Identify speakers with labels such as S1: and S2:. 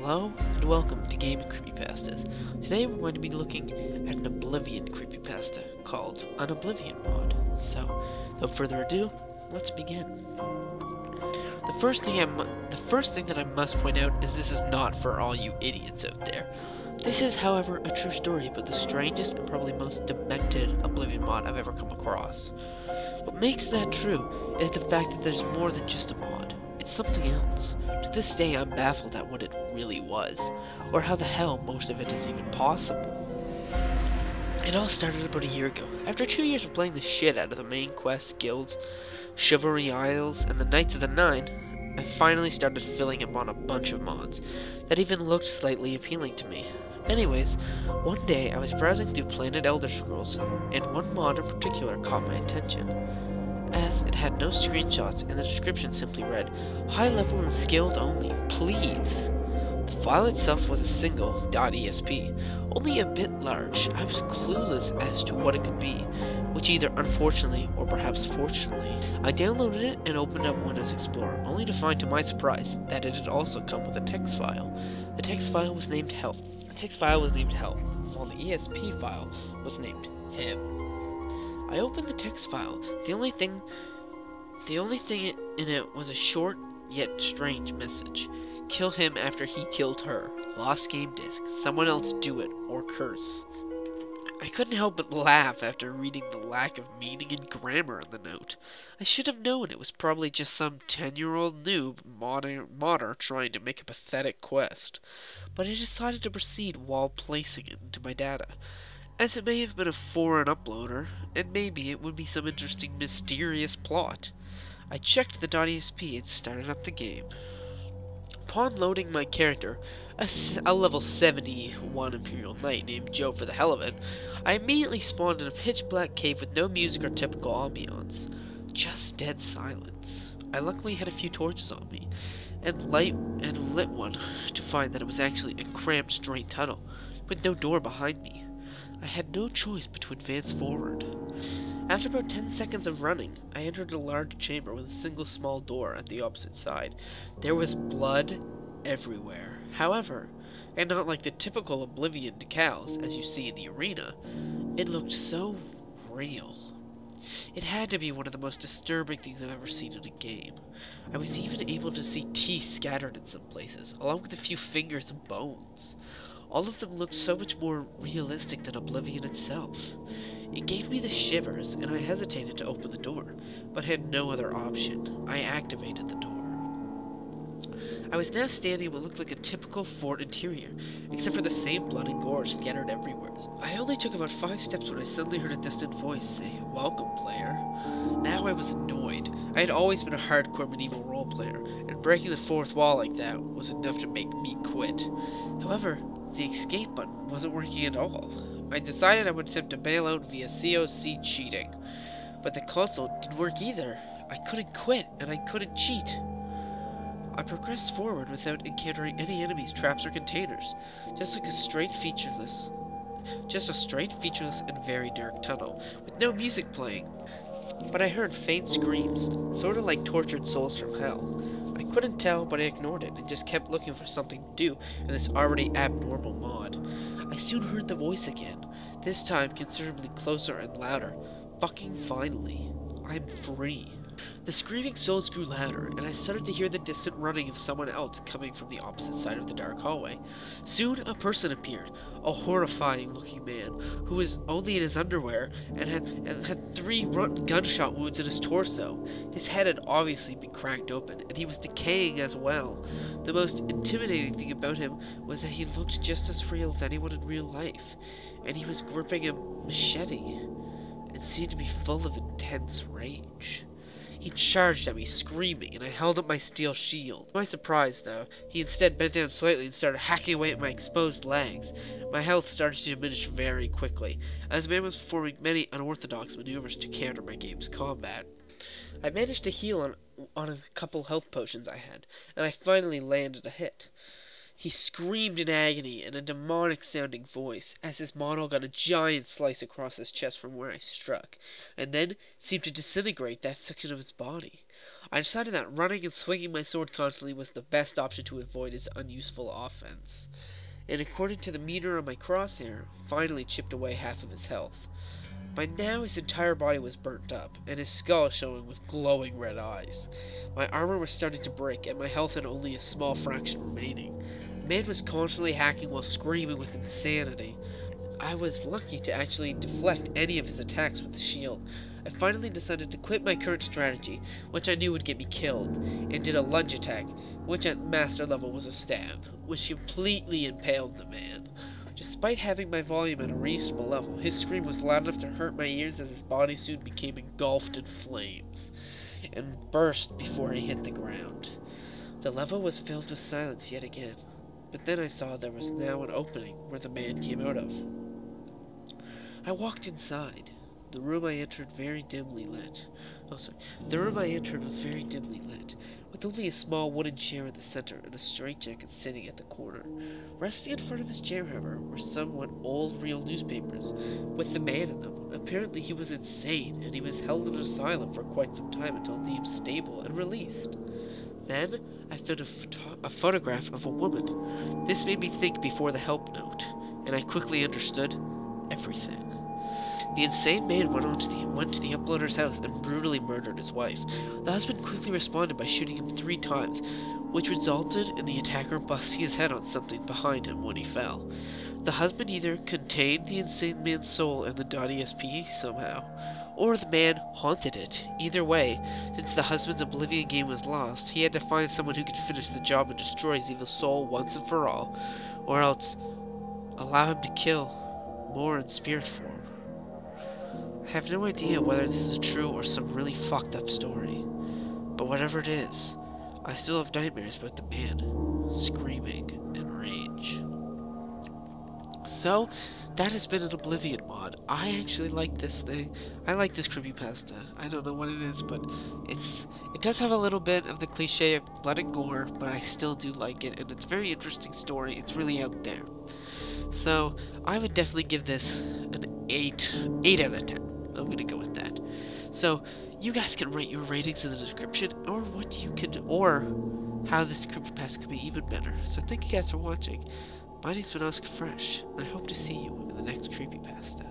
S1: Hello, and welcome to Gaming Creepypastas. Today we're going to be looking at an Oblivion creepypasta called an Oblivion mod. So, without further ado, let's begin. The first thing that I must point out is this is not for all you idiots out there. This is, however, a true story about the strangest and probably most demented Oblivion mod I've ever come across. What makes that true is the fact that there's more than just a mod. It's something else. To this day, I'm baffled at what it really was, or how the hell most of it is even possible. It all started about a year ago. After 2 years of playing the shit out of the main quest, guilds, Chivalry Isles, and the Knights of the Nine, I finally started filling up on a bunch of mods that even looked slightly appealing to me. Anyways, one day I was browsing through Planet Elder Scrolls, and one mod in particular caught my attention, as it had no screenshots and the description simply read, "High level and skilled only, please." The file itself was a single .esp, only a bit large. I was clueless as to what it could be, which either unfortunately or perhaps fortunately, I downloaded it and opened up Windows Explorer, only to find to my surprise that it had also come with a text file. The text file was named Help. While the ESP file was named Him. I opened the text file. The only thing in it was a short yet strange message. Kill him after he killed her. Lost game disk. Someone else do it, or curse. I couldn't help but laugh after reading the lack of meaning and grammar in the note. I should have known it was probably just some 10-year-old noob modder trying to make a pathetic quest. But I decided to proceed while placing it into my data, as it may have been a foreign uploader, and maybe it would be some interesting mysterious plot. I checked the .esp and started up the game. Upon loading my character, a level 71 Imperial Knight named Joe for the hell of it, I immediately spawned in a pitch-black cave with no music or typical ambiance. Just dead silence. I luckily had a few torches on me, and lit one to find that it was actually a cramped straight tunnel, with no door behind me. I had no choice but to advance forward. After about 10 seconds of running, I entered a large chamber with a single small door at the opposite side. There was blood everywhere. However, and not like the typical Oblivion decals as you see in the arena, it looked so real. It had to be one of the most disturbing things I've ever seen in a game. I was even able to see teeth scattered in some places, along with a few fingers and bones. All of them looked so much more realistic than Oblivion itself. It gave me the shivers, and I hesitated to open the door, but had no other option. I activated the door. I was now standing in what looked like a typical fort interior, except for the same blood and gore scattered everywhere. I only took about 5 steps when I suddenly heard a distant voice say, "Welcome, player." Now I was annoyed. I had always been a hardcore medieval role player, and breaking the fourth wall like that was enough to make me quit. However, the escape button wasn't working at all. I decided I would attempt to bail out via COC cheating, but the console didn't work either. I couldn't quit, and I couldn't cheat. I progressed forward without encountering any enemies, traps, or containers, just a straight, featureless and very dark tunnel, with no music playing. But I heard faint screams, sort of like tortured souls from hell. I couldn't tell, but I ignored it and just kept looking for something to do in this already abnormal mod. I soon heard the voice again, this time considerably closer and louder. Fucking finally. I'm free. The screaming souls grew louder, and I started to hear the distant running of someone else coming from the opposite side of the dark hallway. Soon a person appeared, a horrifying-looking man, who was only in his underwear and had 3 gunshot wounds in his torso. His head had obviously been cracked open, and he was decaying as well. The most intimidating thing about him was that he looked just as real as anyone in real life, and he was gripping a machete, and seemed to be full of intense rage. He charged at me, screaming, and I held up my steel shield. To my surprise, though, he instead bent down slightly and started hacking away at my exposed legs. My health started to diminish very quickly, as the man was performing many unorthodox maneuvers to counter my game's combat. I managed to heal on a couple health potions I had, and I finally landed a hit. He screamed in agony in a demonic-sounding voice as his model got a giant slice across his chest from where I struck, and then seemed to disintegrate that section of his body. I decided that running and swinging my sword constantly was the best option to avoid his unuseful offense, and according to the meter on my crosshair, finally chipped away half of his health. By now his entire body was burnt up, and his skull showing with glowing red eyes. My armor was starting to break, and my health had only a small fraction remaining. The man was constantly hacking while screaming with insanity. I was lucky to actually deflect any of his attacks with the shield. I finally decided to quit my current strategy, which I knew would get me killed, and did a lunge attack, which at master level was a stab, which completely impaled the man. Despite having my volume at a reasonable level, his scream was loud enough to hurt my ears as his body soon became engulfed in flames, and burst before he hit the ground. The level was filled with silence yet again, but then I saw there was now an opening where the man came out of. I walked inside. The room I entered was very dimly lit, with only a small wooden chair in the center and a straitjacket sitting at the corner. Resting in front of his chair, however, were somewhat old real newspapers, with the man in them. Apparently he was insane, and he was held in an asylum for quite some time until deemed stable and released. Then I found a photograph of a woman. This made me think before the help note, and I quickly understood everything. The insane man went to the uploader's house and brutally murdered his wife. The husband quickly responded by shooting him 3 times, which resulted in the attacker busting his head on something behind him when he fell. The husband either contained the insane man's soul in the .esp somehow, or the man haunted it. Either way, since the husband's Oblivion game was lost, he had to find someone who could finish the job and destroy his evil soul once and for all, or else allow him to kill more in spirit form. I have no idea whether this is true or some really fucked up story, but whatever it is, I still have nightmares about the man screaming in rage. So, that has been an Oblivion mod. I actually like this thing. I like this creepypasta. I don't know what it is, but it does have a little bit of the cliche of blood and gore, but I still do like it, and it's a very interesting story. It's really out there. So, I would definitely give this an 8 out of 10. I'm gonna go with that. So, you guys can rate your ratings in the description, or how this creepypasta could be even better. So thank you guys for watching. My name's been Oscar Fresh, and I hope to see you in the next creepypasta.